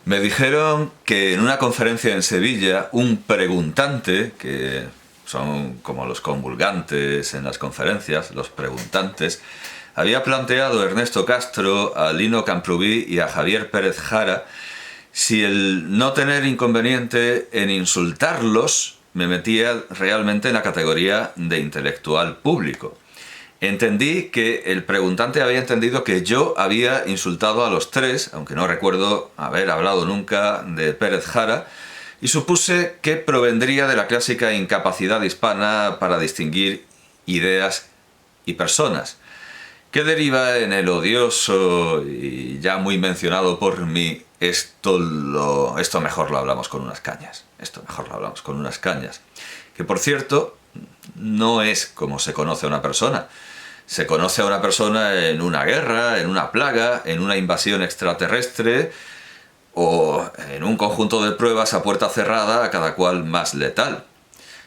Me dijeron que en una conferencia en Sevilla, un preguntante, que son como los convulgantes en las conferencias, los preguntantes, había planteado a Ernesto Castro, a Lino Camprubí y a Javier Pérez Jara si el no tener inconveniente en insultarlos me metía realmente en la categoría de intelectual público. Entendí que el preguntante había entendido que yo había insultado a los tres, aunque no recuerdo haber hablado nunca de Pérez Jara, y supuse que provendría de la clásica incapacidad hispana para distinguir ideas y personas, que deriva en el odioso y ya muy mencionado por mí, esto mejor lo hablamos con unas cañas. Esto mejor lo hablamos con unas cañas. Que por cierto, no es como se conoce a una persona. Se conoce a una persona en una guerra, en una plaga, en una invasión extraterrestre o en un conjunto de pruebas a puerta cerrada, a cada cual más letal.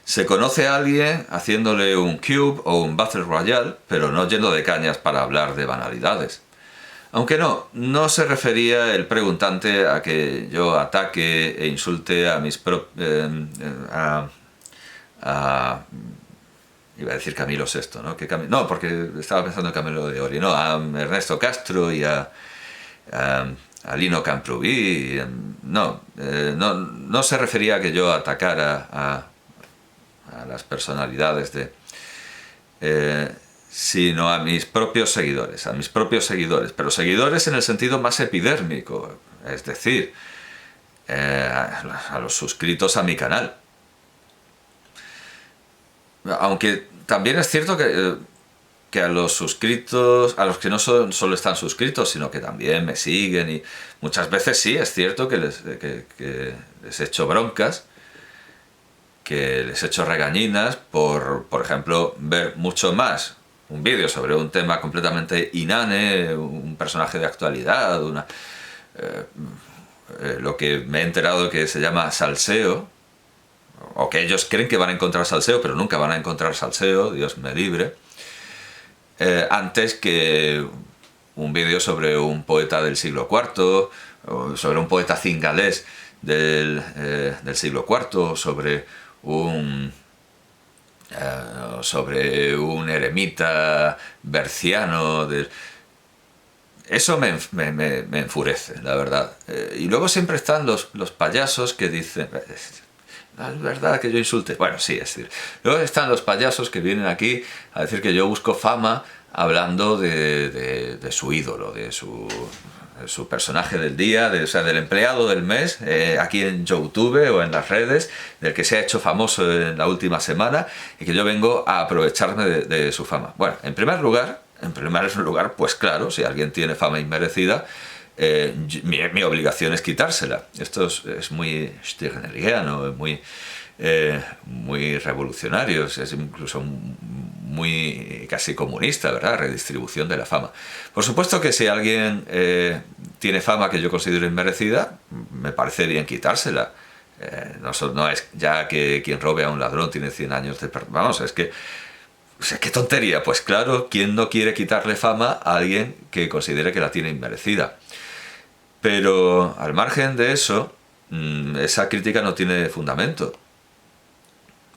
Se conoce a alguien haciéndole un cube o un Battle Royale, pero no yendo de cañas para hablar de banalidades. Aunque no se refería el preguntante a que yo ataque e insulte a mis iba a decir Camilo VI, ¿no? No, porque estaba pensando en Camilo de Ori, no, a Ernesto Castro y a Lino Camprubí. No se refería a que yo atacara a las personalidades sino a mis propios seguidores, pero seguidores en el sentido más epidérmico, es decir, a los suscritos a mi canal. Aunque también es cierto que a los suscritos, a los que no solo están suscritos, sino que también me siguen, y muchas veces sí, es cierto que les echo broncas, que les echo regañinas por ejemplo, ver mucho más un vídeo sobre un tema completamente inane, un personaje de actualidad, lo que me he enterado que se llama salseo, o que ellos creen que van a encontrar salseo, pero nunca van a encontrar salseo, Dios me libre, antes que un vídeo sobre un poeta del siglo IV, o sobre un poeta cingalés del siglo IV, sobre un eremita berciano. Eso me enfurece, la verdad. Y luego siempre están los payasos que dicen... Es verdad que yo insulte. Bueno, sí, es decir. Luego están los payasos que vienen aquí a decir que yo busco fama hablando de su ídolo, de su personaje del día, o sea, del empleado del mes, aquí en YouTube o en las redes, del que se ha hecho famoso en la última semana, y que yo vengo a aprovecharme de su fama. Bueno, en primer lugar, pues claro, si alguien tiene fama inmerecida, mi obligación es quitársela. Esto es muy stegneriano, muy revolucionario, es incluso muy casi comunista, ¿verdad? Redistribución de la fama. Por supuesto que si alguien tiene fama que yo considero inmerecida, me parece bien quitársela. No es ya que quien robe a un ladrón tiene 100 años de perdón. Vamos, es que... O sea, qué tontería. Pues claro, ¿quién no quiere quitarle fama a alguien que considere que la tiene inmerecida? Pero al margen de eso, esa crítica no tiene fundamento.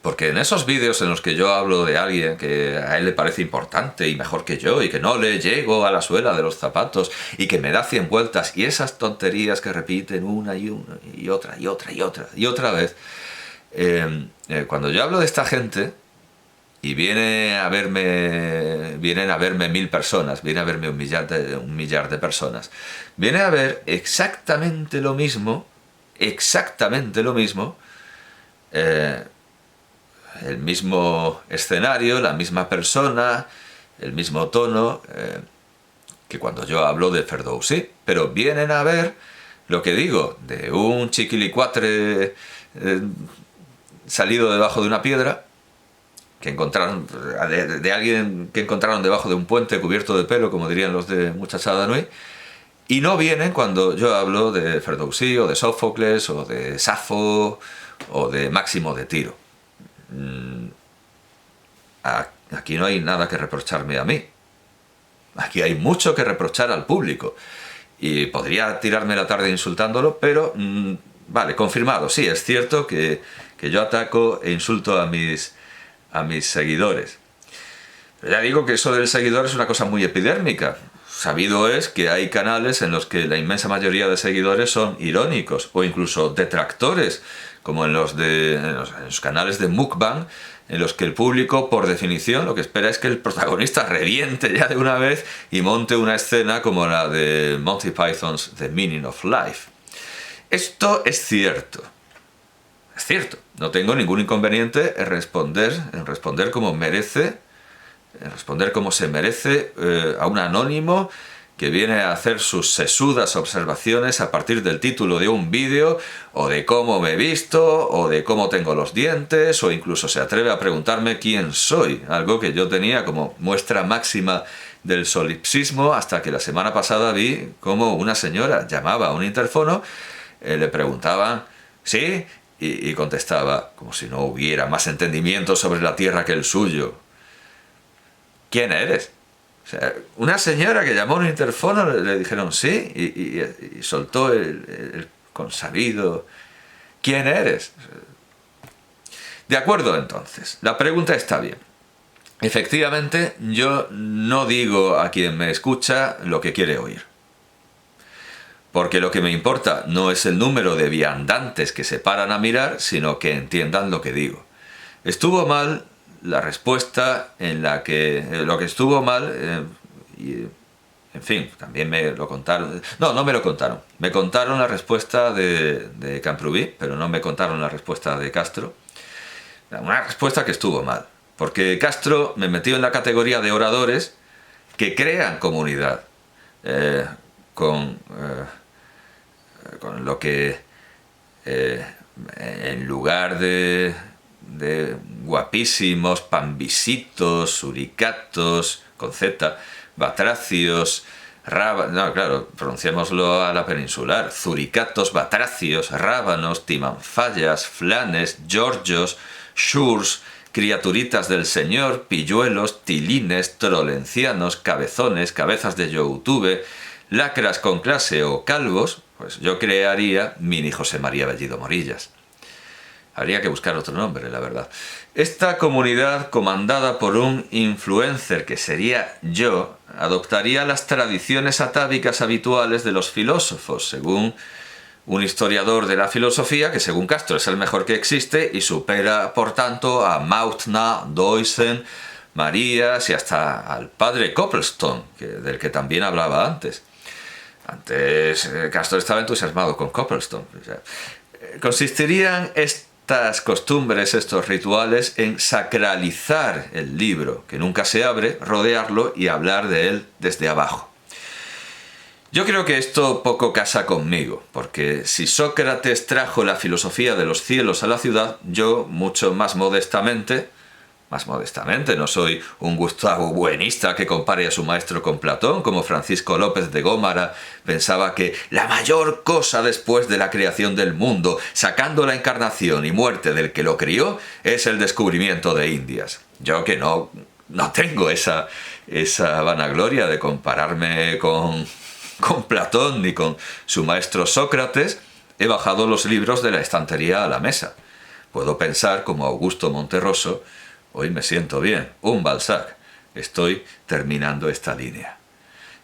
Porque en esos vídeos en los que yo hablo de alguien que a él le parece importante y mejor que yo, y que no le llego a la suela de los zapatos, y que me da 100 vueltas, y esas tonterías que repiten una y otra vez, cuando yo hablo de esta gente, y vienen a verme 1000 personas, viene a verme un millar de personas, viene a ver exactamente lo mismo, el mismo escenario, la misma persona, el mismo tono, que cuando yo hablo de Ferdowsi, pero vienen a ver lo que digo de un chiquilicuatre salido debajo de una piedra, que encontraron, de alguien que encontraron debajo de un puente cubierto de pelo, como dirían los de Muchachada Nui, y no vienen cuando yo hablo de Ferdowsi, o de Sófocles, o de Safo, o de Máximo de Tiro. Aquí no hay nada que reprocharme a mí. Aquí hay mucho que reprochar al público. y podría tirarme la tarde insultándolo, pero vale, confirmado, sí, es cierto que yo ataco e insulto a mis seguidores. Pero ya digo que eso del seguidor es una cosa muy epidérmica. Sabido es que hay canales en los que la inmensa mayoría de seguidores son irónicos o incluso detractores, como en los canales de mukbang, en los que el público, por definición, lo que espera es que el protagonista reviente ya de una vez y monte una escena como la de Monty Python's The Meaning of Life. Esto es cierto. Es cierto. No tengo ningún inconveniente en responder como merece, en responder como se merece a un anónimo que viene a hacer sus sesudas observaciones a partir del título de un vídeo, o de cómo me he visto, o de cómo tengo los dientes, o incluso se atreve a preguntarme quién soy, algo que yo tenía como muestra máxima del solipsismo hasta que la semana pasada vi cómo una señora llamaba a un interfono, le preguntaban, ¿sí? Y contestaba, como si no hubiera más entendimiento sobre la tierra que el suyo. ¿Quién eres? O sea, una señora que llamó a un interfono, le dijeron sí, y soltó el consabido. ¿Quién eres? De acuerdo, entonces, la pregunta está bien. Efectivamente, yo no digo a quien me escucha lo que quiere oír. Porque lo que me importa no es el número de viandantes que se paran a mirar, sino que entiendan lo que digo. Estuvo mal la respuesta en la que... lo que estuvo mal... en fin, también me lo contaron... No me lo contaron. Me contaron la respuesta de Camprubí, pero no me contaron la respuesta de Castro. Una respuesta que estuvo mal. Porque Castro me metió en la categoría de oradores que crean comunidad. Con lo que en lugar de guapísimos, pambisitos, suricatos, con Z, batracios, no, claro, pronunciémoslo a la peninsular, zuricatos, batracios, rábanos, timanfayas, flanes, giorgios, shurs, criaturitas del señor, pilluelos, tilines, trolencianos, cabezones, cabezas de youtube, lacras con clase o calvos, pues yo crearía Mini José María Bellido Morillas. Habría que buscar otro nombre, la verdad. Esta comunidad, comandada por un influencer que sería yo, adoptaría las tradiciones atávicas habituales de los filósofos, según un historiador de la filosofía que, según Castro, es el mejor que existe y supera, por tanto, a Mautner, Deussen, Marías y hasta al padre Coplestone, del que también hablaba antes. Antes Castro estaba entusiasmado con Coplestone. O sea, consistirían estas costumbres, estos rituales, en sacralizar el libro, que nunca se abre, rodearlo y hablar de él desde abajo. Yo creo que esto poco casa conmigo, porque si Sócrates trajo la filosofía de los cielos a la ciudad, yo, mucho más modestamente, no soy un Gustavo Buenista que compare a su maestro con Platón, como Francisco López de Gómara pensaba que la mayor cosa después de la creación del mundo, sacando la encarnación y muerte del que lo crió, es el descubrimiento de Indias. Yo que no tengo esa vanagloria de compararme con Platón ni con su maestro Sócrates, he bajado los libros de la estantería a la mesa. Puedo pensar como Augusto Monterroso: hoy me siento bien, un Balzac. Estoy terminando esta línea.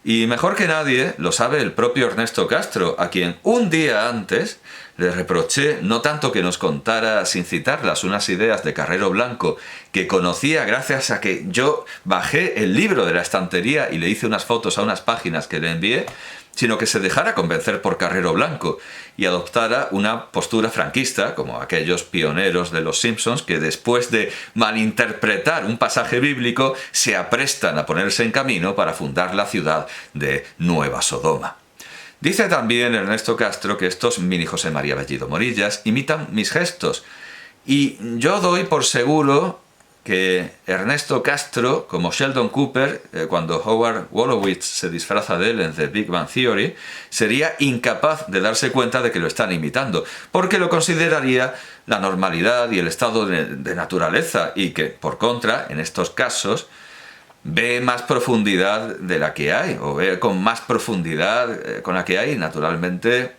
Y mejor que nadie lo sabe el propio Ernesto Castro, a quien un día antes le reproché no tanto que nos contara, sin citarlas, unas ideas de Carrero Blanco que conocía gracias a que yo bajé el libro de la estantería y le hice unas fotos a unas páginas que le envié, sino que se dejara convencer por Carrero Blanco y adoptara una postura franquista, como aquellos pioneros de los Simpsons que después de malinterpretar un pasaje bíblico se aprestan a ponerse en camino para fundar la ciudad de Nueva Sodoma. Dice también Ernesto Castro que estos Mini José María Bellido Morillas imitan mis gestos, y yo doy por seguro que Ernesto Castro, como Sheldon Cooper, cuando Howard Wolowitz se disfraza de él en The Big Bang Theory, sería incapaz de darse cuenta de que lo están imitando, porque lo consideraría la normalidad y el estado de naturaleza, y que, por contra, en estos casos, ve más profundidad de la que hay, o ve con más profundidad con la que hay, y naturalmente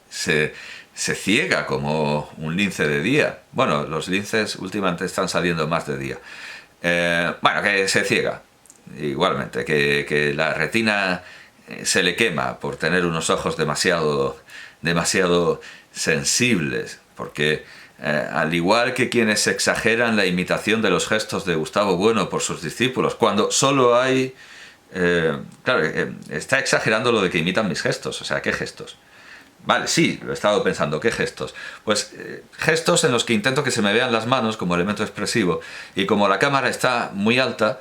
se ciega como un lince de día. Bueno, los linces últimamente están saliendo más de día. Bueno, que se ciega igualmente, que la retina se le quema por tener unos ojos demasiado sensibles, porque al igual que quienes exageran la imitación de los gestos de Gustavo Bueno por sus discípulos, cuando solo hay... claro, está exagerando lo de que imitan mis gestos, o sea, ¿qué gestos? Vale, sí, lo he estado pensando, ¿qué gestos? Pues gestos en los que intento que se me vean las manos como elemento expresivo, y como la cámara está muy alta,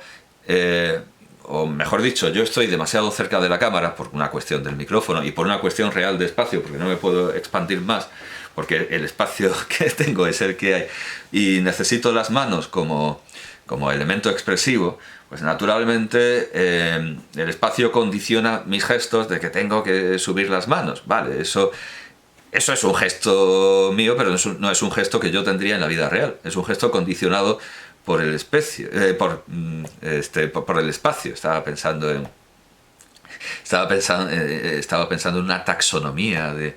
o mejor dicho, yo estoy demasiado cerca de la cámara por una cuestión del micrófono y por una cuestión real de espacio, porque no me puedo expandir más, porque el espacio que tengo es el que hay, y necesito las manos como elemento expresivo, pues naturalmente el espacio condiciona mis gestos de que tengo que subir las manos. Vale, eso es un gesto mío, pero no es un gesto que yo tendría en la vida real. Es un gesto condicionado por el espacio. Por el espacio. Estaba pensando en una taxonomía de...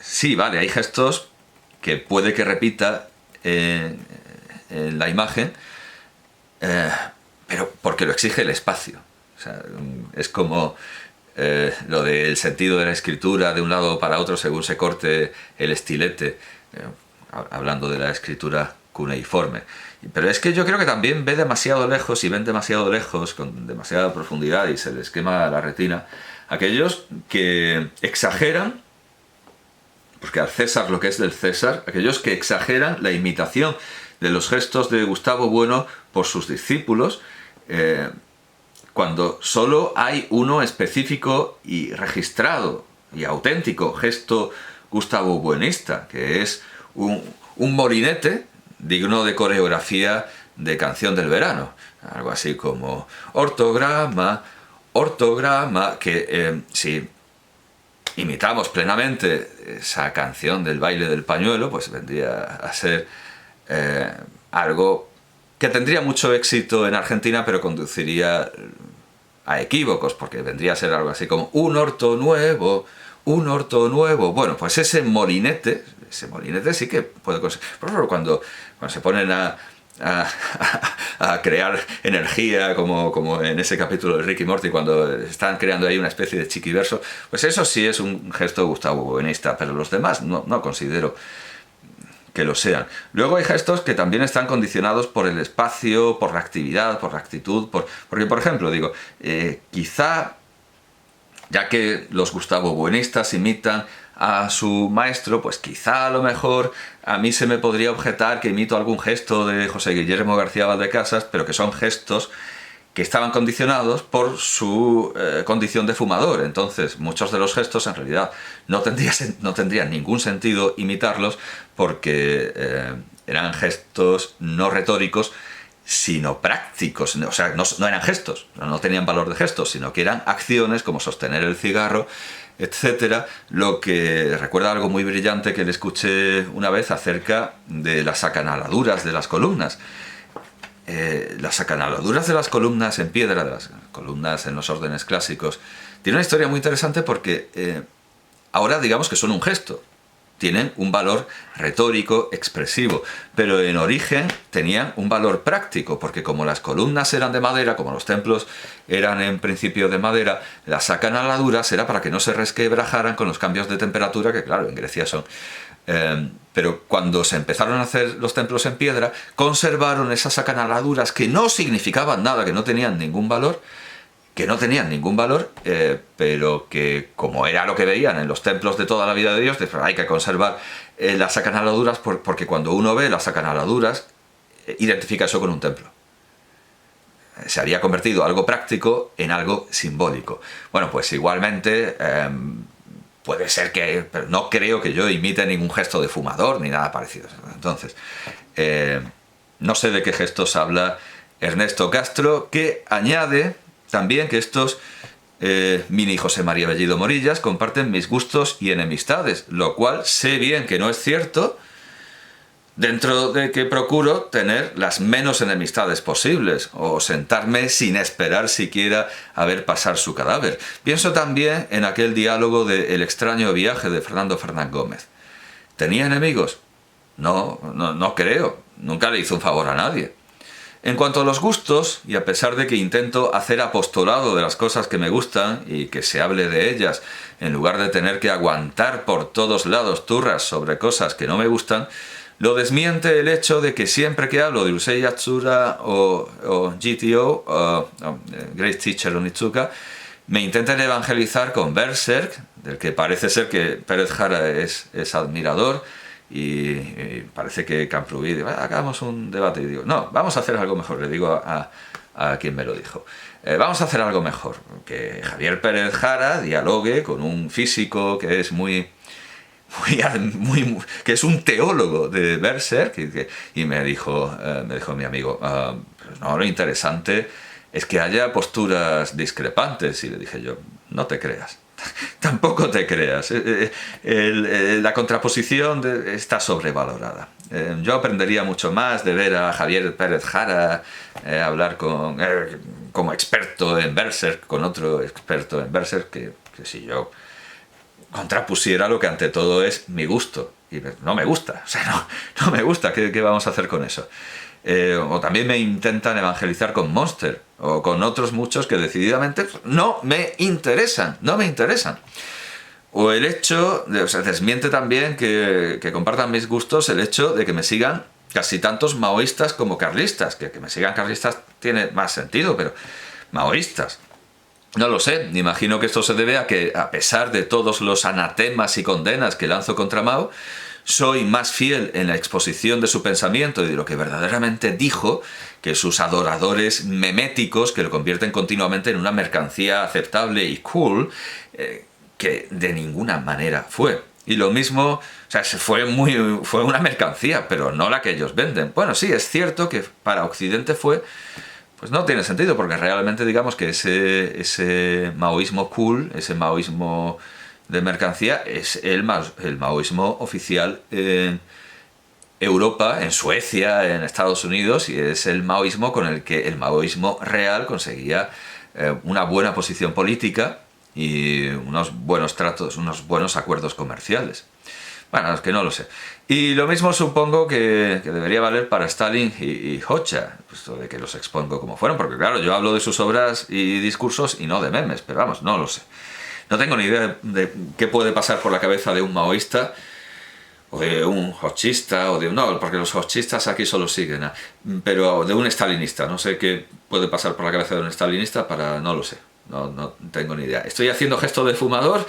sí, vale, hay gestos que puede que repita en la imagen, pero porque lo exige el espacio. O sea, es como lo del sentido de la escritura de un lado para otro según se corte el estilete, hablando de la escritura cuneiforme. Pero es que yo creo que también ve demasiado lejos, y ven demasiado lejos, con demasiada profundidad, y se les quema la retina, aquellos que exageran, porque al César lo que es del César, aquellos que exageran la imitación de los gestos de Gustavo Bueno por sus discípulos, cuando solo hay uno específico y registrado y auténtico gesto Gustavo Buenista, que es un molinete digno de coreografía de Canción del Verano, algo así como ortograma, que si imitamos plenamente esa canción del baile del pañuelo, pues vendría a ser algo que tendría mucho éxito en Argentina, pero conduciría a equívocos, porque vendría a ser algo así como un orto nuevo. Bueno, pues ese molinete sí que puede conseguir. Por ejemplo, cuando se ponen a crear energía, como en ese capítulo de Rick y Morty, cuando están creando ahí una especie de chiquiverso, pues eso sí es un gesto Gustavo Buenista, pero los demás no considero que lo sean. Luego hay gestos que también están condicionados por el espacio, por la actividad, por la actitud, porque, por ejemplo, digo, quizá, ya que los Gustavo Buenistas imitan a su maestro, pues quizá a lo mejor a mí se me podría objetar que imito algún gesto de José Guillermo García Valdecasas, pero que son gestos que estaban condicionados por su condición de fumador. Entonces, muchos de los gestos en realidad no tendrían ningún sentido imitarlos, porque eran gestos no retóricos, sino prácticos. O sea, no eran gestos, no tenían valor de gestos, sino que eran acciones como sostener el cigarro, etcétera, lo que recuerda algo muy brillante que le escuché una vez acerca de las acanaladuras de las columnas. Las acanaladuras de las columnas en piedra, de las columnas en los órdenes clásicos, tiene una historia muy interesante, porque ahora digamos que son un gesto, tienen un valor retórico, expresivo, pero en origen tenían un valor práctico, porque como las columnas eran de madera, como los templos eran en principio de madera, las acanaladuras era para que no se resquebrajaran con los cambios de temperatura, que claro, en Grecia son... pero cuando se empezaron a hacer los templos en piedra, conservaron esas acanaladuras que no significaban nada, que no tenían ningún valor, pero que, como era lo que veían en los templos de toda la vida de Dios, hay que conservar las acanaladuras, porque cuando uno ve las acanaladuras, identifica eso con un templo. Se había convertido algo práctico en algo simbólico. Bueno, pues igualmente... puede ser que... pero no creo que yo imite ningún gesto de fumador ni nada parecido. Entonces, no sé de qué gestos habla Ernesto Castro, que añade también que estos mini José María Bellido Morillas comparten mis gustos y enemistades, lo cual sé bien que no es cierto, dentro de que procuro tener las menos enemistades posibles, o sentarme sin esperar siquiera a ver pasar su cadáver. Pienso también en aquel diálogo de El extraño viaje de Fernando Fernández Gómez. ¿Tenía enemigos? No creo. Nunca le hizo un favor a nadie. En cuanto a los gustos, y a pesar de que intento hacer apostolado de las cosas que me gustan y que se hable de ellas, en lugar de tener que aguantar por todos lados turras sobre cosas que no me gustan, lo desmiente el hecho de que siempre que hablo de Urusei Yatsura o GTO, Great Teacher Onizuka, me intentan evangelizar con Berserk, del que parece ser que Pérez Jara es admirador, y parece que Camprubí dice, hagamos un debate, y digo, no, vamos a hacer algo mejor, le digo a quien me lo dijo. Vamos a hacer algo mejor, que Javier Pérez Jara dialogue con un físico que es que es un teólogo de Berserk, y me dijo mi amigo, no, lo interesante es que haya posturas discrepantes. Y le dije yo, no te creas. Tampoco te creas. La contraposición está sobrevalorada. Yo aprendería mucho más de ver a Javier Pérez Jara hablar como experto en Berserk con otro experto en Berserk que si yo contrapusiera lo que ante todo es mi gusto. Y no me gusta, o sea, no me gusta. ¿Qué vamos a hacer con eso? O también me intentan evangelizar con Monster o con otros muchos que decididamente no me interesan. O el hecho, desmiente también que compartan mis gustos el hecho de que me sigan casi tantos maoístas como carlistas. Que me sigan carlistas tiene más sentido, pero maoístas, no lo sé. Imagino que esto se debe a que, a pesar de todos los anatemas y condenas que lanzo contra Mao, soy más fiel en la exposición de su pensamiento y de lo que verdaderamente dijo que sus adoradores meméticos, que lo convierten continuamente en una mercancía aceptable y cool, que de ninguna manera fue. Y lo mismo, o sea, fue una mercancía, pero no la que ellos venden. Bueno, sí, es cierto que para Occidente pues no tiene sentido, porque realmente digamos que ese maoísmo cool, ese maoísmo de mercancía, es el maoísmo oficial en Europa, en Suecia, en Estados Unidos, y es el maoísmo con el que el maoísmo real conseguía una buena posición política y unos buenos tratos, unos buenos acuerdos comerciales. Bueno, es que no lo sé. Y lo mismo supongo que debería valer para Stalin y Hoxha, puesto de que los expongo como fueron, porque claro, yo hablo de sus obras y discursos y no de memes, pero vamos, no lo sé. No tengo ni idea de qué puede pasar por la cabeza de un maoísta, o de un hochista, no, porque los hochistas aquí solo siguen, pero de un stalinista. No sé qué puede pasar por la cabeza de un stalinista, no lo sé. No tengo ni idea. Estoy haciendo gesto de fumador,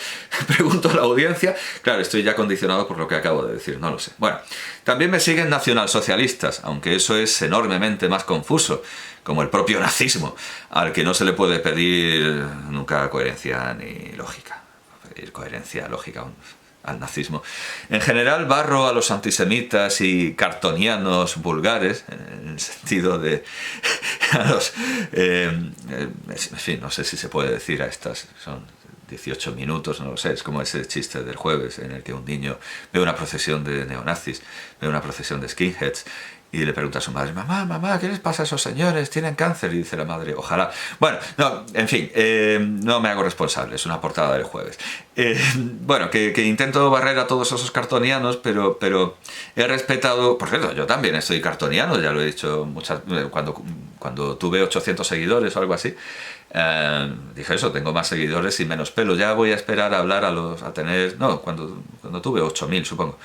pregunto a la audiencia. Claro, estoy ya condicionado por lo que acabo de decir, no lo sé. Bueno, también me siguen nacionalsocialistas, aunque eso es enormemente más confuso, como el propio nazismo, al que no se le puede pedir nunca coherencia ni lógica. Pedir coherencia lógica al nazismo. En general barro a los antisemitas y cartonianos vulgares, en el sentido de a los, en fin, no sé si se puede decir a estas, son 18 minutos, no lo sé, es como ese chiste del jueves en el que un niño ve una procesión de neonazis, ve una procesión de skinheads, y le pregunta a su madre, mamá, ¿qué les pasa a esos señores? ¿Tienen cáncer? Y dice la madre, ojalá. Bueno, no, en fin, no me hago responsable, es una portada del jueves. Bueno, que intento barrer a todos esos cartonianos, pero he respetado, por cierto, yo también estoy cartoniano, ya lo he dicho cuando tuve 800 seguidores o algo así, dije eso, tengo más seguidores y menos pelo, ya voy a esperar a hablar a tener, no, cuando tuve 8000 supongo.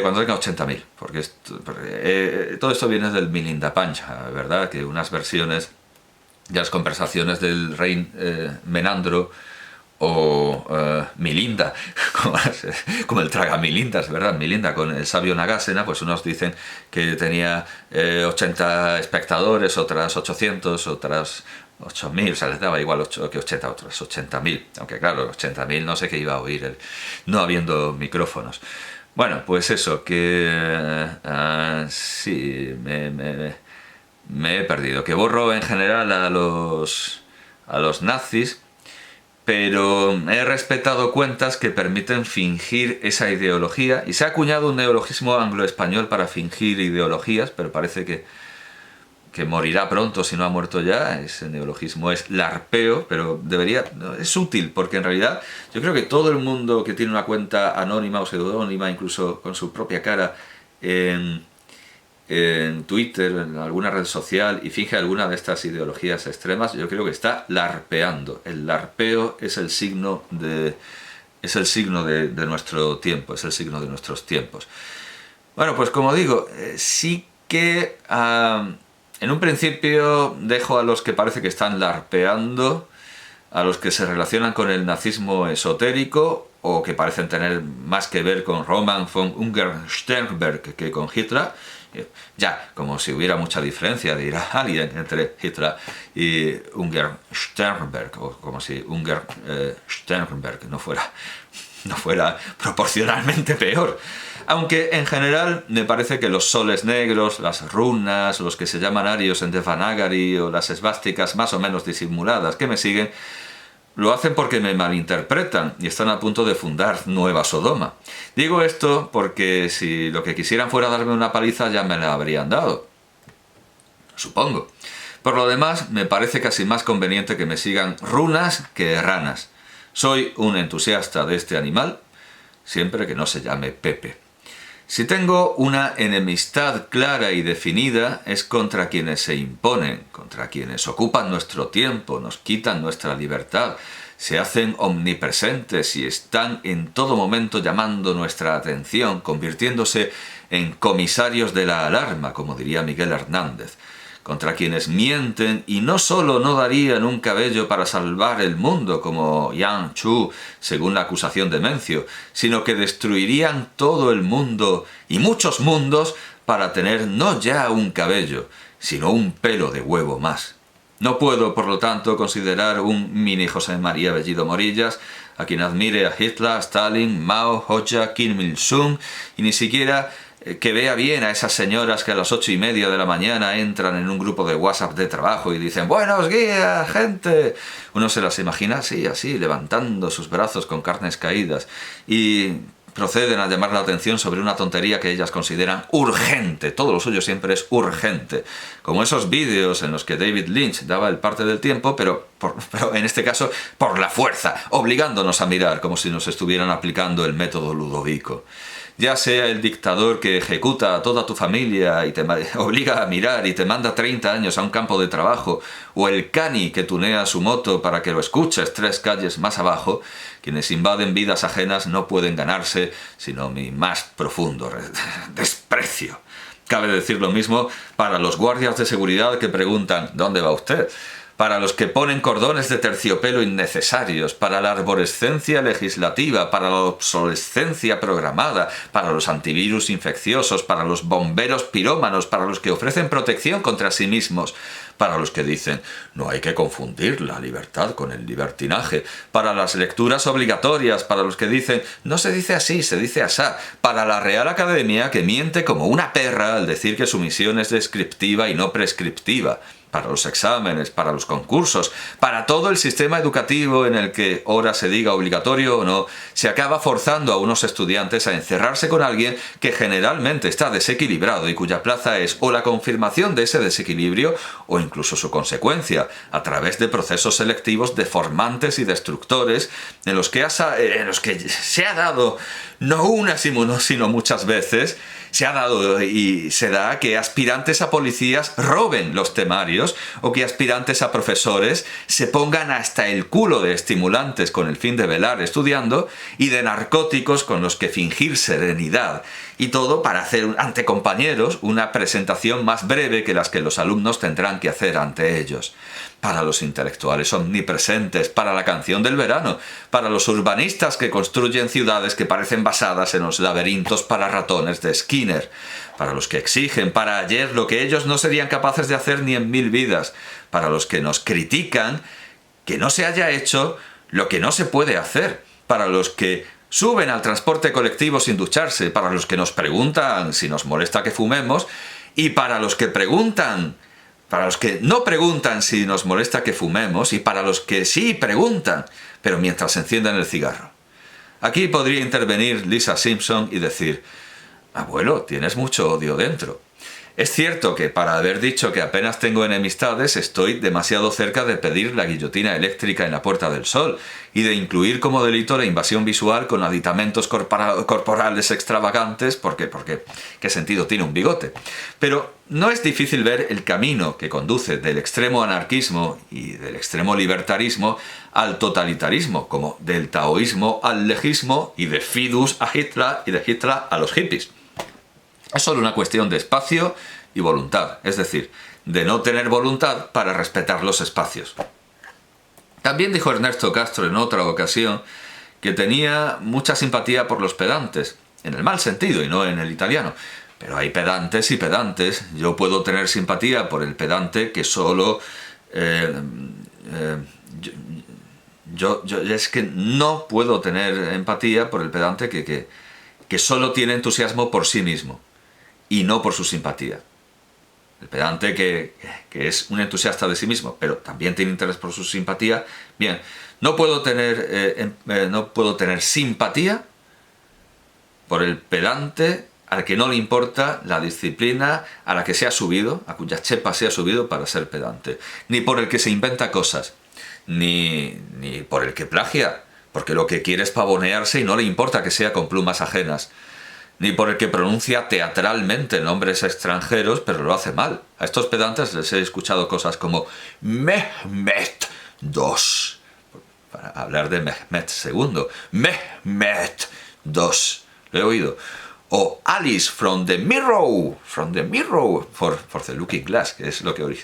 Cuando tenga 80.000, porque todo esto viene del Milinda Punch, ¿verdad? Que unas versiones de las conversaciones del rey Menandro o Milinda, como el traga Milindas, ¿verdad? Milinda con el sabio Nagasena, pues unos dicen que tenía 80 espectadores, otras 800, otras 8.000, o sea, les daba igual que 80, otras 80.000, aunque claro, 80.000 no sé qué iba a oír, no habiendo micrófonos. Bueno, pues eso, que sí, me he perdido. Que borro en general a los nazis pero he respetado cuentas que permiten fingir esa ideología, y se ha acuñado un neologismo anglo-español para fingir ideologías, pero parece que morirá pronto si no ha muerto ya. Ese neologismo es larpeo, pero es útil, porque en realidad yo creo que todo el mundo que tiene una cuenta anónima o pseudónima, incluso con su propia cara en Twitter, en alguna red social, y finge alguna de estas ideologías extremas, yo creo que está larpeando. El larpeo es el signo de nuestro tiempo, es el signo de nuestros tiempos. Bueno, pues como digo, sí que en un principio dejo a los que parece que están larpeando, a los que se relacionan con el nazismo esotérico o que parecen tener más que ver con Roman von Ungern-Sternberg que con Hitler. Ya, como si hubiera mucha diferencia de ir a alguien entre Hitler y Ungern-Sternberg, o como si Ungern-Sternberg no fuera proporcionalmente peor. Aunque en general me parece que los soles negros, las runas, los que se llaman arios en Devanagari o las esvásticas más o menos disimuladas que me siguen, lo hacen porque me malinterpretan y están a punto de fundar Nueva Sodoma. Digo esto porque si lo que quisieran fuera darme una paliza ya me la habrían dado. Supongo. Por lo demás, me parece casi más conveniente que me sigan runas que ranas. Soy un entusiasta de este animal, siempre que no se llame Pepe. Si tengo una enemistad clara y definida, es contra quienes se imponen, contra quienes ocupan nuestro tiempo, nos quitan nuestra libertad, se hacen omnipresentes y están en todo momento llamando nuestra atención, convirtiéndose en comisarios de la alarma, como diría Miguel Hernández. Contra quienes mienten y no solo no darían un cabello para salvar el mundo, como Yang Chu, según la acusación de Mencio, sino que destruirían todo el mundo y muchos mundos para tener no ya un cabello, sino un pelo de huevo más. No puedo, por lo tanto, considerar un mini José María Bellido Morillas, a quien admire a Hitler, Stalin, Mao, Hoxha, Kim Il-sung, y ni siquiera que vea bien a esas señoras que a las 8:30 de la mañana entran en un grupo de WhatsApp de trabajo y dicen «¡Buenos días, gente!». Uno se las imagina así, levantando sus brazos con carnes caídas y proceden a llamar la atención sobre una tontería que ellas consideran urgente. Todo lo suyo siempre es urgente. Como esos vídeos en los que David Lynch daba el parte del tiempo, pero en este caso por la fuerza, obligándonos a mirar como si nos estuvieran aplicando el método Ludovico. Ya sea el dictador que ejecuta a toda tu familia y te obliga a mirar y te manda 30 años a un campo de trabajo, o el cani que tunea su moto para que lo escuches 3 calles más abajo, quienes invaden vidas ajenas no pueden ganarse sino mi más profundo desprecio. Cabe decir lo mismo para los guardias de seguridad que preguntan «¿Dónde va usted?», para los que ponen cordones de terciopelo innecesarios, para la arborescencia legislativa, para la obsolescencia programada, para los antivirus infecciosos, para los bomberos pirómanos, para los que ofrecen protección contra sí mismos, para los que dicen no hay que confundir la libertad con el libertinaje, para las lecturas obligatorias, para los que dicen no se dice así, se dice asá, para la Real Academia que miente como una perra al decir que su misión es descriptiva y no prescriptiva, para los exámenes, para los concursos, para todo el sistema educativo en el que, ora se diga obligatorio o no, se acaba forzando a unos estudiantes a encerrarse con alguien que generalmente está desequilibrado y cuya plaza es o la confirmación de ese desequilibrio o incluso su consecuencia, a través de procesos selectivos deformantes y destructores en los que se ha dado, no una sino muchas veces, se ha dado y se da que aspirantes a policías roben los temarios o que aspirantes a profesores se pongan hasta el culo de estimulantes con el fin de velar estudiando y de narcóticos con los que fingir serenidad. Y todo para hacer ante compañeros una presentación más breve que las que los alumnos tendrán que hacer ante ellos. Para los intelectuales omnipresentes, para la canción del verano, para los urbanistas que construyen ciudades que parecen basadas en los laberintos para ratones de Skinner, para los que exigen para ayer lo que ellos no serían capaces de hacer ni en 1000 vidas, para los que nos critican que no se haya hecho lo que no se puede hacer, para los que suben al transporte colectivo sin ducharse, para los que nos preguntan si nos molesta que fumemos y para los que preguntan para los que no preguntan si nos molesta que fumemos y para los que sí preguntan, pero mientras enciendan el cigarro. Aquí podría intervenir Lisa Simpson y decir: abuelo, tienes mucho odio dentro. Es cierto que para haber dicho que apenas tengo enemistades estoy demasiado cerca de pedir la guillotina eléctrica en la Puerta del Sol y de incluir como delito la invasión visual con aditamentos corporales extravagantes porque ¿qué sentido tiene un bigote? Pero no es difícil ver el camino que conduce del extremo anarquismo y del extremo libertarismo al totalitarismo, como del taoísmo al legismo y de Fidus a Hitler y de Hitler a los hippies. Es solo una cuestión de espacio y voluntad, es decir, de no tener voluntad para respetar los espacios. También dijo Ernesto Castro en otra ocasión que tenía mucha simpatía por los pedantes, en el mal sentido y no en el italiano. Pero hay pedantes y pedantes. Yo puedo tener simpatía por el pedante que solo... Yo es que no puedo tener empatía por el pedante que solo tiene entusiasmo por sí mismo y no por su simpatía. El pedante que es un entusiasta de sí mismo, pero también tiene interés por su simpatía. Bien, no puedo tener simpatía por el pedante al que no le importa la disciplina a la que se ha subido, a cuya chepa se ha subido para ser pedante. Ni por el que se inventa cosas, ni por el que plagia, porque lo que quiere es pavonearse y no le importa que sea con plumas ajenas. Ni por el que pronuncia teatralmente nombres extranjeros, pero lo hace mal. A estos pedantes les he escuchado cosas como Mehmet II, para hablar de Mehmet II. Mehmet II, lo he oído. O Alice from the Mirror, for the Looking Glass, que es lo que oí.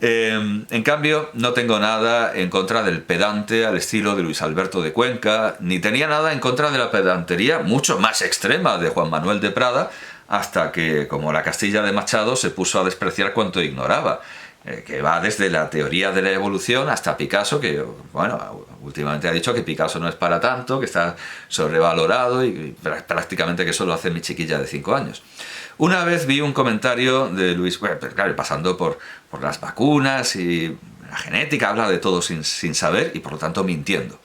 En cambio, no tengo nada en contra del pedante al estilo de Luis Alberto de Cuenca, ni tenía nada en contra de la pedantería mucho más extrema de Juan Manuel de Prada, hasta que, como la Castilla de Machado, se puso a despreciar cuanto ignoraba, que va desde la teoría de la evolución hasta Picasso, que, bueno, últimamente ha dicho que Picasso no es para tanto, que está sobrevalorado y prácticamente que eso lo hace mi chiquilla de 5 años. Una vez vi un comentario de Luis, bueno, claro, pasando por las vacunas y la genética, habla de todo sin saber y por lo tanto mintiendo.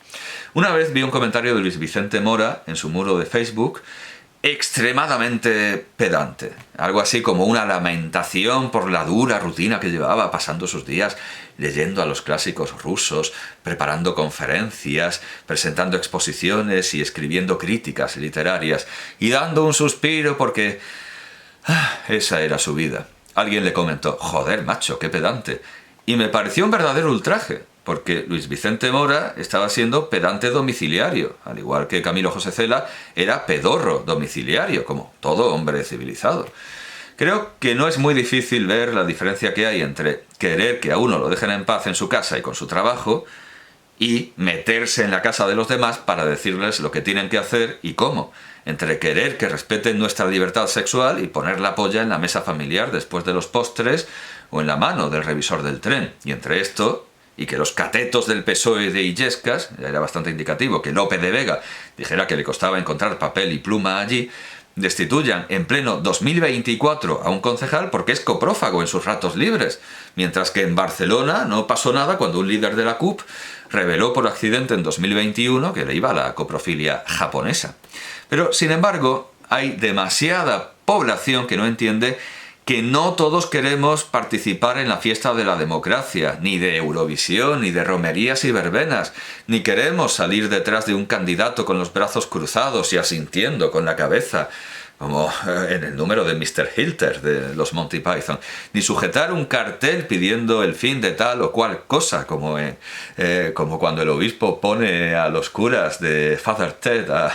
Una vez vi un comentario de Luis Vicente Mora en su muro de Facebook, extremadamente pedante, algo así como una lamentación por la dura rutina que llevaba, pasando sus días leyendo a los clásicos rusos, preparando conferencias, presentando exposiciones y escribiendo críticas literarias, y dando un suspiro porque esa era su vida. Alguien le comentó: joder, macho, qué pedante. Y me pareció un verdadero ultraje, porque Luis Vicente Mora estaba siendo pedante domiciliario, al igual que Camilo José Cela era pedorro domiciliario, como todo hombre civilizado. Creo que no es muy difícil ver la diferencia que hay entre querer que a uno lo dejen en paz en su casa y con su trabajo, y meterse en la casa de los demás para decirles lo que tienen que hacer y cómo, entre querer que respeten nuestra libertad sexual y poner la polla en la mesa familiar después de los postres o en la mano del revisor del tren, y entre esto y que los catetos del PSOE de Illescas, ya era bastante indicativo que Lope de Vega dijera que le costaba encontrar papel y pluma allí, destituyan en pleno 2024 a un concejal porque es coprófago en sus ratos libres, mientras que en Barcelona no pasó nada cuando un líder de la CUP reveló por accidente en 2021 que le iba a la coprofilia japonesa. Pero, sin embargo, hay demasiada población que no entiende que no todos queremos participar en la fiesta de la democracia, ni de Eurovisión, ni de romerías y verbenas, ni queremos salir detrás de un candidato con los brazos cruzados y asintiendo con la cabeza, como en el número de Mr. Hilter de los Monty Python, ni sujetar un cartel pidiendo el fin de tal o cual cosa, como cuando el obispo pone a los curas de Father Ted a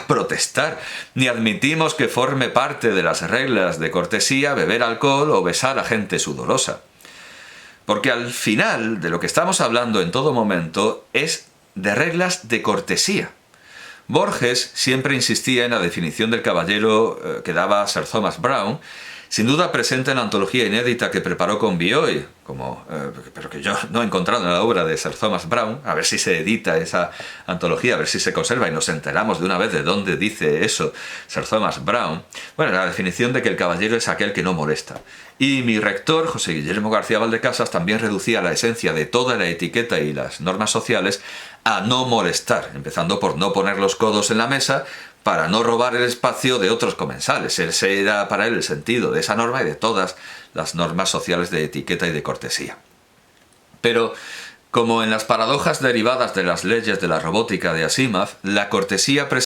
protestar, ni admitimos que forme parte de las reglas de cortesía beber alcohol o besar a gente sudorosa. Porque al final de lo que estamos hablando en todo momento es de reglas de cortesía. Borges siempre insistía en la definición del caballero que daba Sir Thomas Browne, Sin duda presente en la antología inédita que preparó con Bioy, pero que yo no he encontrado en la obra de Sir Thomas Browne, a ver si se edita esa antología, a ver si se conserva y nos enteramos de una vez de dónde dice eso Sir Thomas Browne. Bueno, la definición de que el caballero es aquel que no molesta. Y mi rector, José Guillermo García Valdecasas, también reducía la esencia de toda la etiqueta y las normas sociales a no molestar, empezando por no poner los codos en la mesa, para no robar el espacio de otros comensales. Ese era para él el sentido de esa norma y de todas las normas sociales de etiqueta y de cortesía. Pero, como en las paradojas derivadas de las leyes de la robótica de Asimov, la cortesía